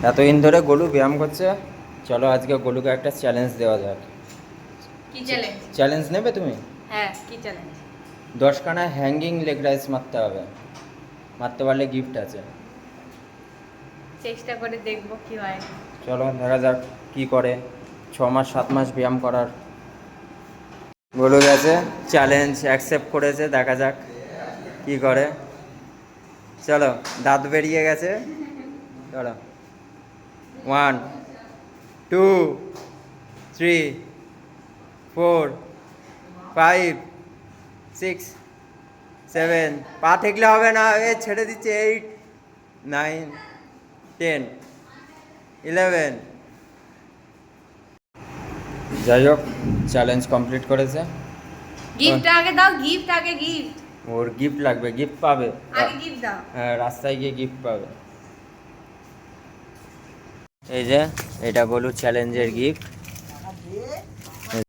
এতদিন ধরে গোলু ব্যায়াম করছে, চলো আজকে গোলুকে একটা চ্যালেঞ্জ দেওয়া যাক। কি চ্যালেঞ্জ? চ্যালেঞ্জ নেবে তুমি? হ্যাঁ, কি চ্যালেঞ্জ? 10খানা হ্যাঙ্গিং লেগ রাইস মারতে হবে, মারতে পারলে গিফট আছে। চেষ্টা করে দেখবো কি হয়। চলো দেখা যাক কি করে। 6 মাস 7 মাস ব্যায়াম করার গোলু গেছে, চ্যালেঞ্জ অ্যাকসেপ্ট করেছে, দেখা যাক কি করে। চলো, দাঁত বেরিয়ে গেছে। চলো, 1 2 3 4 5 6 7, পা ঠেকলে হবে না, এ ছেড়ে দিচ্ছে। 8 9 10 11। যাই হোক, চ্যালেঞ্জ কমপ্লিট করেছে। গিফট আগে দাও, গিফট আগে, গিফট ওর গিফট লাগবে, গিফট পাবে। আগে, গিফট দাও। হ্যাঁ, রাস্তায় গিয়ে গিফট পাবে। এই যে, এটা গোলু চ্যালেঞ্জের গিফট।